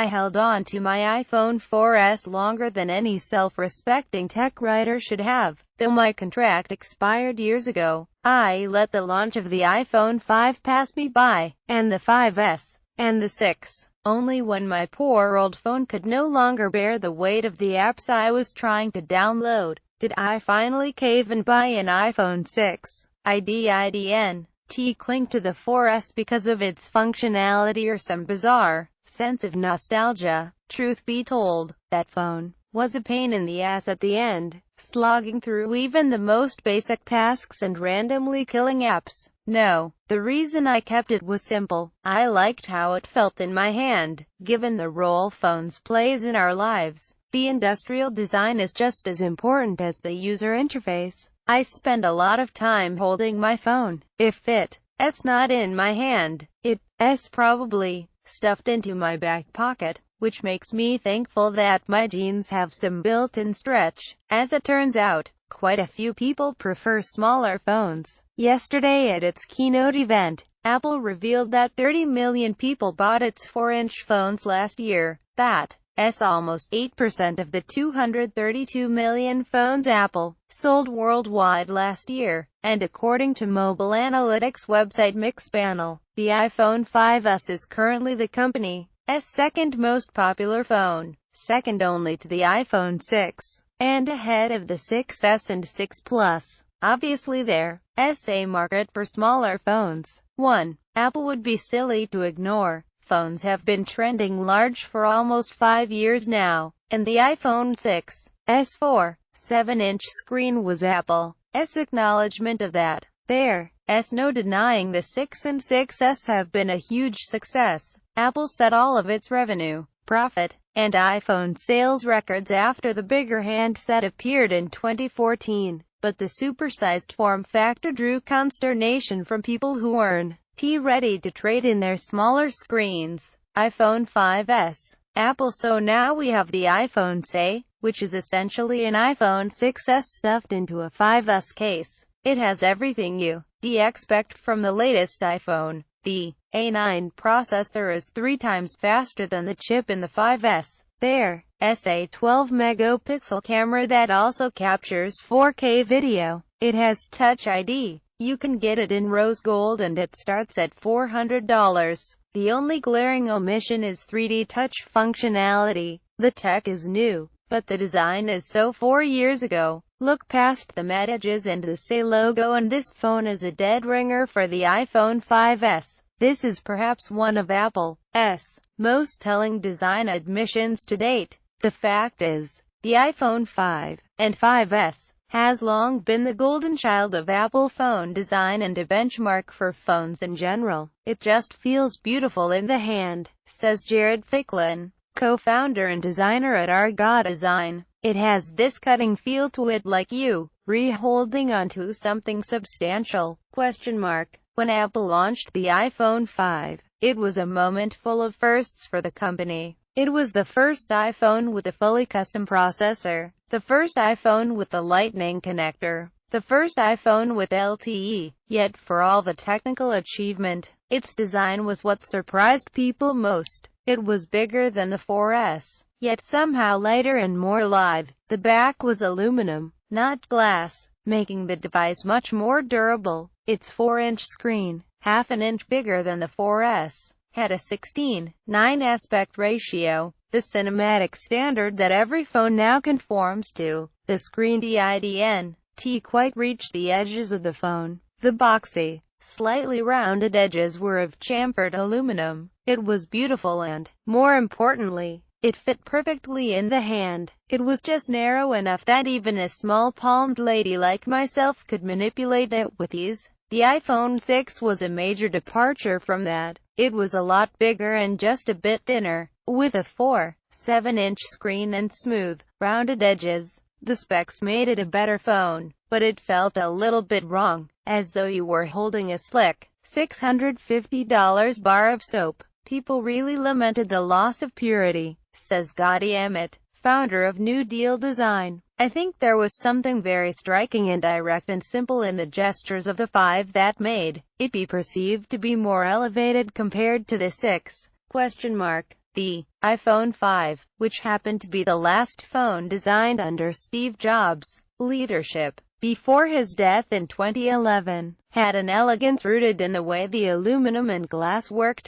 I held on to my iPhone 4S longer than any self-respecting tech writer should have. Though my contract expired years ago, I let the launch of the iPhone 5 pass me by, and the 5S, and the 6. Only when my poor old phone could no longer bear the weight of the apps I was trying to download, did I finally cave and buy an iPhone 6. I didn't cling to the 4S because of its functionality or some bizarre sense of nostalgia. Truth be told, that phone was a pain in the ass at the end, slogging through even the most basic tasks and randomly killing apps. No, the reason I kept it was simple. I liked how it felt in my hand. Given the role phones plays in our lives, the industrial design is just as important as the user interface. I spend a lot of time holding my phone. If it's not in my hand, it's probably stuffed into my back pocket, which makes me thankful that my jeans have some built-in stretch. As it turns out, quite a few people prefer smaller phones. Yesterday at its keynote event, Apple revealed that 30 million people bought its 4-inch phones last year. That's almost 8% of the 232 million phones Apple sold worldwide last year. And according to mobile analytics website Mixpanel, the iPhone 5S is currently the company's second most popular phone, second only to the iPhone 6, and ahead of the 6S and 6 Plus. Obviously there's a market for smaller phones. 1. Apple would be silly to ignore. Phones have been trending large for almost 5 years now, and the iPhone 6's 4.7-inch screen was Apple's acknowledgement of that. There's no denying the 6 and 6S have been a huge success. Apple set all of its revenue, profit, and iPhone sales records after the bigger handset appeared in 2014. But the supersized form factor drew consternation from people who weren't ready to trade in their smaller screens. iPhone 5S, Apple. So now we have the iPhone SE, which is essentially an iPhone 6S stuffed into a 5S case. It has everything you'd expect from the latest iPhone. The A9 processor is 3 times faster than the chip in the 5S. There's a 12-megapixel camera that also captures 4K video. It has Touch ID. You can get it in rose gold and it starts at $400. The only glaring omission is 3D touch functionality. The tech is new, but the design is so 4 years ago. Look past the matte edges and the SE logo and this phone is a dead ringer for the iPhone 5S. This is perhaps one of Apple's most telling design admissions to date. The fact is, the iPhone 5 and 5S has long been the golden child of Apple phone design and a benchmark for phones in general. It just feels beautiful in the hand, says Jared Ficklin, co-founder and designer at argodesign. It has this cutting feel to it, like you holding onto something substantial. When Apple launched the iPhone 5, it was a moment full of firsts for the company. It was the first iPhone with a fully custom processor, the first iPhone with the Lightning connector, the first iPhone with LTE. Yet for all the technical achievement, its design was what surprised people most. It was bigger than the 4S, yet somehow lighter and more lithe. The back was aluminum, not glass, making the device much more durable. Its 4-inch screen, half an inch bigger than the 4S, had a 16:9 aspect ratio, the cinematic standard that every phone now conforms to. The screen didn't quite reach the edges of the phone. The boxy, slightly rounded edges were of chamfered aluminum. It was beautiful and, more importantly, it fit perfectly in the hand. It was just narrow enough that even a small-palmed lady like myself could manipulate it with ease. The iPhone 6 was a major departure from that. It was a lot bigger and just a bit thinner, with a 4.7-inch screen and smooth, rounded edges. The specs made it a better phone, but it felt a little bit wrong, as though you were holding a slick, $650 bar of soap. People really lamented the loss of purity, says Gotti Emmett, founder of New Deal Design. I think there was something very striking and direct and simple in the gestures of the 5 that made it be perceived to be more elevated compared to the 6. The iPhone 5, which happened to be the last phone designed under Steve Jobs' leadership before his death in 2011, had an elegance rooted in the way the aluminum and glass worked